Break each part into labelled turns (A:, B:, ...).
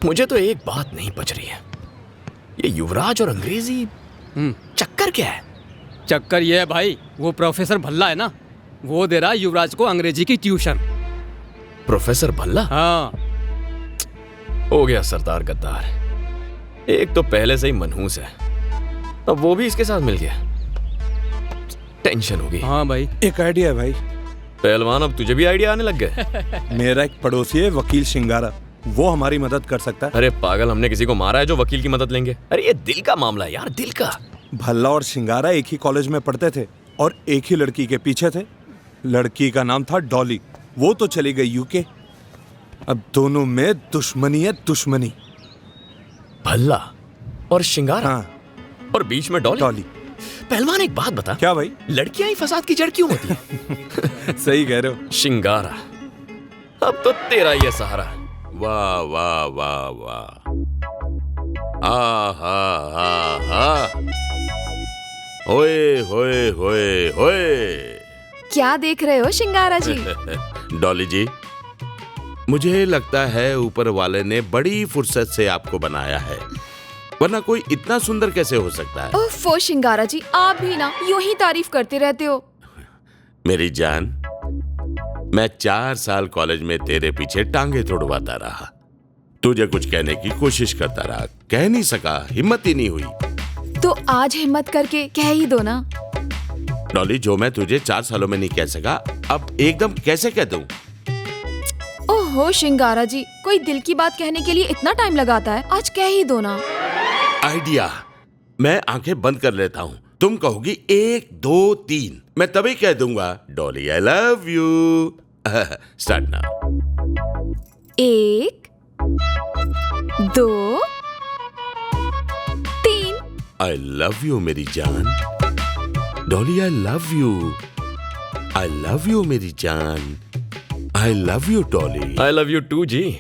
A: मुझे तो एक बात नहीं पच रही है, ये युवराज और अंग्रेजी चक्कर क्या है?
B: चक्कर ये है भाई, वो प्रोफेसर भल्ला है ना, वो दे रहा है युवराज को अंग्रेजी की ट्यूशन।
A: प्रोफेसर भल्ला?
B: हाँ।
A: हो गया सरदार गद्दार, एक तो पहले से ही मनहूस है, अब वो भी इसके साथ मिल गया, टेंशन हो गई।
B: हाँ भाई,
C: एक आइडिया है भाई।
A: पहलवान अब तुझे भी आइडिया आने लग गए?
C: मेरा एक पड़ोसी है वकील शिंगारा, वो हमारी मदद कर सकता है।
A: अरे पागल, हमने किसी को मारा है जो वकील की मदद लेंगे? अरे ये दिल का मामला है यार, दिल का।
C: भल्ला और शिंगारा एक ही कॉलेज में पढ़ते थे और एक ही लड़की के पीछे थे। लड़की का नाम था डॉली, वो तो चली गई यूके। अब दोनों में दुश्मनी है, दुश्मनी।
A: भल्ला और शिंगारा?
C: हाँ।
A: और बीच में डॉली?
C: डॉली।
A: पहलवान एक बात बता,
C: क्या भाई?
A: लड़कियां ही फसाद की जड़ क्यों होती है?
C: सही कह रहे हो।
A: शिंगारा, अब तो तेरा ही है सहारा।
D: वाह वाह वाह वाह, हा हा हा हा, होए होए होए होए।
E: क्या देख रहे हो शिंगारा जी?
D: डॉली जी, मुझे लगता है ऊपर वाले ने बड़ी फुर्सत से आपको बनाया है, वरना कोई इतना सुंदर कैसे हो सकता है?
E: ओफो शिंगारा जी, आप भी ना यूं ही तारीफ करते रहते हो।
D: मेरी जान, मैं 4 साल कॉलेज में तेरे पीछे टांगे तोड़वाता रहा, तुझे कुछ कहने की कोशिश करता रहा, कह नहीं सका, हिम्मत ही नहीं हुई।
E: तो आज हिम्मत करके कह ही दो ना।
D: डॉली, जो मैं तुझे 4 सालों में नहीं कह सका, अब एकदम कैसे कह दूं?
E: ओहो शिंगारा जी, कोई दिल की बात कहने के लिए इतना टाइम लगाता है, आज कह ही दो ना।
D: आइडिया, मैं आंखें बंद कर लेता हूँ, तुम कहोगी 1 2 3, मैं तभी कह दूंगा Dolly I love you. Start now.
E: 1 2 3।
D: I love you मेरी जान, Dolly I love you, I love you मेरी जान, I love you Dolly.
A: I love you too जी।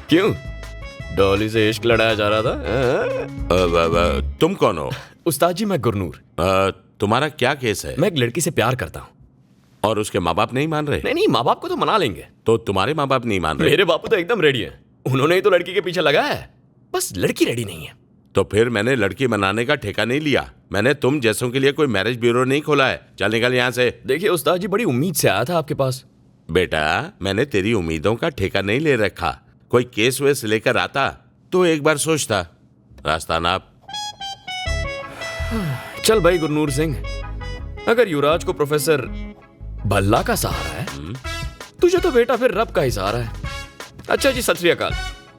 A: क्यों, डॉली से इश्क लड़ाया जा रहा था?
D: तुम कौन हो?
A: उस्ताद जी, मैं गुरनूर।
D: तुम्हारा क्या केस है?
A: मैं एक लड़की से प्यार करता हूँ।
D: और उसके माँ बाप नहीं मान रहे?
A: नहीं नहीं, माँ बाप को तो मना लेंगे।
D: तो तुम्हारे माँ बाप नहीं मान रहे?
A: मेरे बापू तो एकदम रेडी है, उन्होंने ही तो लड़की के पीछे लगाया है, बस लड़की रेडी नहीं है।
D: तो फिर मैंने लड़की मनाने का ठेका नहीं लिया, मैंने तुम जैसों के लिए कोई मैरिज ब्यूरो नहीं खोला है। चल निकल यहाँ से।
A: देखिए उस्ताद जी, बड़ी उम्मीद से आया था आपके पास।
D: बेटा, मैंने तेरी उम्मीदों का ठेका नहीं ले रखा, कोई केस वेस लेकर आता तो एक बार सोचता। रास्ता नाप।
A: चल भाई गुरनूर सिंह, अगर युवराज को प्रोफेसर भल्ला का सहारा है, तुझे तो बेटा फिर रब का ही सहारा है। अच्छा जी, सत श्री अकाल।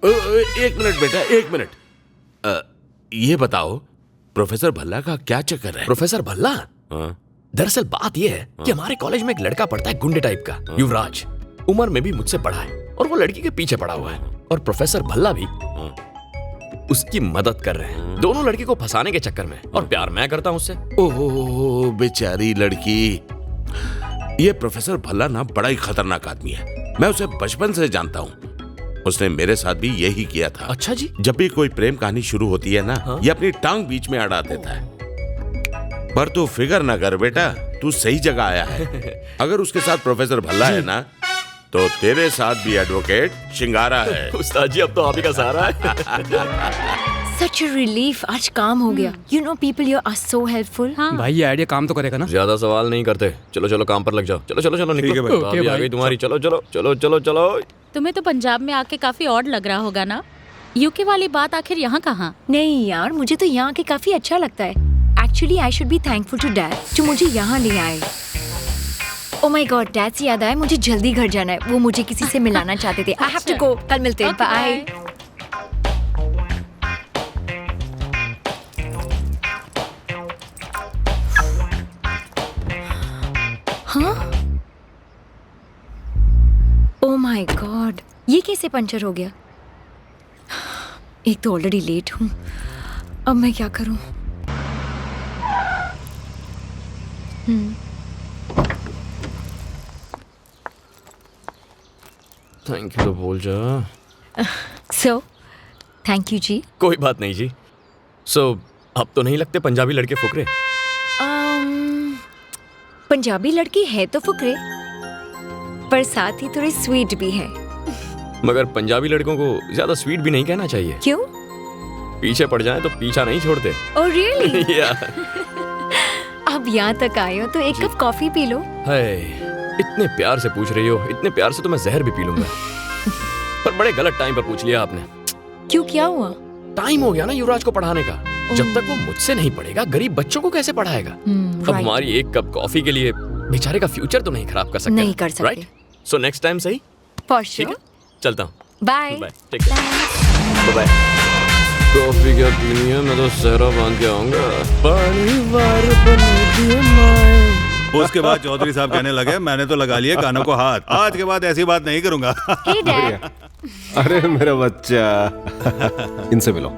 D: 1 मिनट बेटा, 1 मिनट। ये बताओ, प्रोफेसर भल्ला का क्या चक्कर है?
A: प्रोफेसर भल्ला?
D: हाँ?
A: दरअसल बात यह है कि हमारे कॉलेज में एक लड़का पढ़ता है गुंडे टाइप का, युवराज, उम्र में भी मुझसे बड़ा है और वो लड़की के पीछे पड़ा हुआ है, और प्रोफेसर भल्ला भी उसकी मदद कर रहे हैं, दोनों लड़की को फंसाने के चक्कर में, और प्यार मैं करता हूं उससे।
D: ओह बेचारी लड़की। ये प्रोफेसर भल्ला ना बड़ा ही खतरनाक आदमी है, मैं उसे बचपन से जानता हूँ, उसने मेरे साथ भी यही किया था।
A: अच्छा जी।
D: जब भी कोई प्रेम कहानी शुरू होती है ना, ये अपनी टांग बीच में अड़ा देता है। पर तू फिक्र ना कर बेटा, तू सही जगह आया है। अगर उसके साथ प्रोफेसर भल्ला है ना, तो तेरे साथ भी एडवोकेट शिंगारा है।
A: उस्ताद जी, अब तो आप ही का सहारा है।
F: Such a relief, आज काम हो गया। You know people here are so helpful.
B: हाँ। भाई ये आइडिया काम तो करेगा ना?
A: ज्यादा सवाल नहीं करते, चलो चलो काम पर लग जाओ। चलो चलो चलो निकलो।
C: ठीक है भाई।
A: भाभी आ गई तुम्हारी, चलो चलो चलो चलो चलो।
G: तुम्हें तो पंजाब में आके काफी ऑड लग रहा होगा ना? यूके वाली बात आखिर यहाँ कहाँ?
F: नहीं यार, मुझे तो यहाँ के काफी अच्छा लगता है। Actually, I should be thankful to Dad जो मुझे यहाँ ले आए। Oh my God, Dad से याद आया, मुझे जल्दी घर जाना है, वो मुझे किसी से मिलाना चाहते थे। I have to go, कल मिलते हैं, बाय। हाँ? Oh my God, ये कैसे पंचर हो गया? एक तो ऑलरेडी लेट हूँ, अब मैं क्या करूँ?
A: थैंक यू तो बोल जा।
F: So, thank you जी।
A: कोई बात नहीं जी। अब तो नहीं लगते पंजाबी लड़के फुकरे?
F: पंजाबी लड़की है तो फुकरे, पर साथ ही थोड़े स्वीट भी है।
A: मगर पंजाबी लड़कों को ज्यादा स्वीट भी नहीं कहना चाहिए।
F: क्यों?
A: पीछे पड़ जाए तो पीछा नहीं छोड़ते।
F: Oh really?
A: या
F: अब यहाँ तक आए हो तो एक कप कॉफी पी लो।
A: हाय, इतने प्यार से पूछ रही हो, इतने प्यार से तो मैं जहर भी पी लूंगा। पर बड़े गलत टाइम पर पूछ लिया आपने।
F: क्यों, क्या हुआ?
A: टाइम हो गया ना युवराज को पढ़ाने का। जब तक वो मुझसे नहीं पढ़ेगा, गरीब बच्चों को कैसे पढ़ाएगा? अब
F: right.
A: हमारी एक कप कॉफी के लिए बेचारे का फ्यूचर तो नहीं खराब कर सकते।
F: नहीं कर सकते।
A: राइट? सो नेक्स्ट टाइम सही?
F: For
A: ठीक है,
F: sure.
A: चलता हूँ।
F: Bye.
A: Bye. Take care. Bye. Coffee क्या पीनी है? मैं तो सहरा बांध के आऊंगा। पानी वार बना दिया माए।
H: उसके बाद चौधरी साहब कहने लगे, मैंने तो लगा लिया कानों को हाथ, आज के बाद ऐसी बात नहीं करूंगा।
F: Hey Dad.
I: अरे मेरा बच्चा, इनसे मिलो।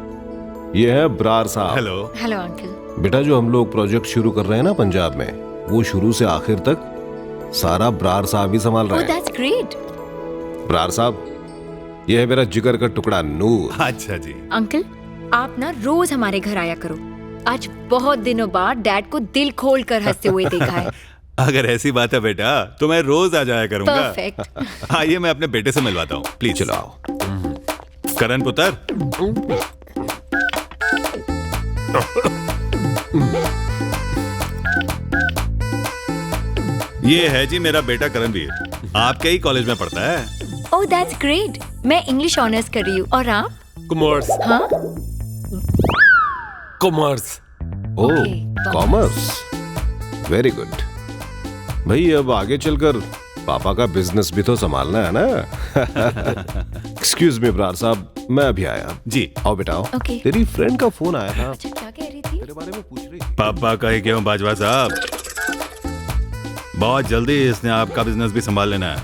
I: ये है ब्रार साहब।
H: हेलो।
F: Hello uncle.
I: बेटा, जो हम लोग प्रोजेक्ट शुरू कर रहे हैं ना पंजाब में, वो शुरू से आखिर तक सारा ब्रार साहब ही संभाल रहे
F: ओह
I: हैं।
F: That's great.
I: ब्रार साहब, ये है मेरा जिगर का टुकड़ा नूर।
H: अच्छा जी।
F: अंकल, आप ना रोज हमारे घर आया करो। आज बहुत दिनों बाद डैड को दिल खोल कर हंसते हुए देखा है।
H: अगर ऐसी बात है बेटा तो मैं रोज आ जाया करूंगा।
F: परफेक्ट।
H: आइए मैं अपने बेटे से मिलवाता हूँ, प्लीज।
I: चलो आओ।
H: करण पुत्र। ये है जी मेरा बेटा करणवीर, आपके ही कॉलेज में पढ़ता है।
F: Oh that's great. मैं इंग्लिश ऑनर्स कर रही हूँ। और आप?
J: कॉमर्स।
F: हाँ?
J: कॉमर्स।
I: ओह,
F: Okay,
I: कॉमर्स, वेरी गुड। भाई अब आगे चलकर पापा का बिजनेस भी तो संभालना है ना। एक्सक्यूज मी ब्रार साहब, मैं अभी आया।
H: जी।
I: आओ बेटा आओ।
F: Okay.
I: तेरी फ्रेंड का फोन आया था,
F: अच्छा, क्या कह रही थी?
I: तेरे बारे में पूछ रही थी।
H: पापा का ही क्यों बाजवा साहब, बहुत जल्दी इसने आपका बिजनेस भी संभाल लेना है।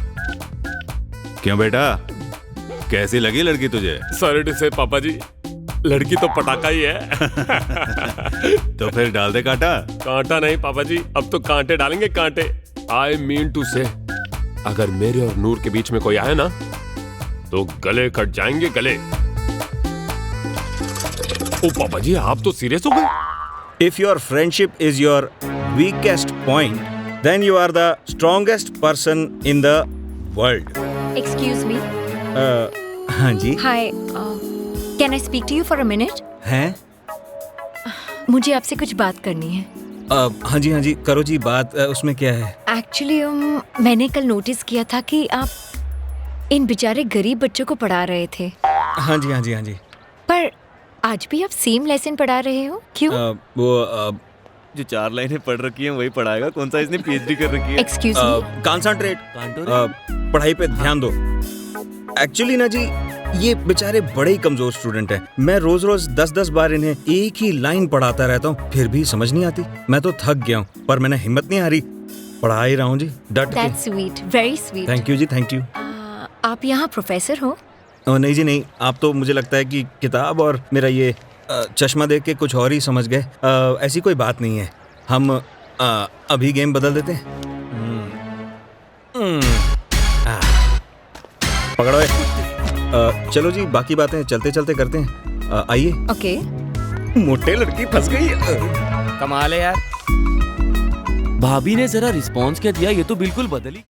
H: क्यों बेटा, कैसी लगी लड़की तुझे?
J: सॉरी टू से पापा जी, लड़की तो पटाखा ही है।
H: तो फिर डाल दे कांटा।
J: कांटा नहीं पापा जी, अब तो कांटे डालेंगे, कांटे। आई मीन टू से, अगर मेरे और नूर के बीच में कोई आया ना तो गले कट जाएंगे, गले। ओ पापा जी, आप तो सीरियस हो गए।
K: If your friendship is your weakest point, then you are the strongest person in the world.
F: Excuse me.
K: हाँ जी।
F: Hi. Can I speak to you for a minute?
K: हैं?
F: मुझे आपसे कुछ बात करनी है।
K: हाँ जी करो जी बात। उसमें क्या है?
F: एक्चुअली मैंने कल नोटिस किया था कि आप इन बेचारे गरीब बच्चों को पढ़ा रहे थे।
K: हाँ जी।
F: पर आज भी आप सेम लेसन पढ़ा रहे हो, क्यों?
K: जो 4 लाइनें पढ़ रखी हैं वही पढ़ाएगा, कौन सा इसने पीएचडी कर रखी है।
F: Excuse me.
K: कॉन्सेंट्रेट, पढ़ाई पे ध्यान दो। एक्चुअली ना जी, ये बेचारे बड़े ही कमजोर स्टूडेंट हैं। मैं रोज 10-10 बार इन्हें एक ही लाइन पढ़ाता रहता हूँ, फिर भी समझ नहीं आती। मैं तो थक गया हूँ, पर मैंने हिम्मत नहीं हारी, पढ़ा ही रहा हूँ जी, डट के।
F: That's sweet, very sweet.
K: Thank you जी, थैंक यू।
F: आप यहाँ प्रोफेसर हो?
K: नहीं जी नहीं, आप तो मुझे लगता है कि किताब और मेरा ये चश्मा देख के कुछ और ही समझ गए। ऐसी कोई बात नहीं है, हम अभी गेम बदल देते हैं। पकड़ो। चलो जी, बाकी बातें चलते चलते करते हैं। आइए।
F: ओके।
K: मोटे लड़की फंस गई।
L: कमाल है यार, भाभी ने जरा रिस्पॉन्स क्या दिया, ये तो बिल्कुल बदली।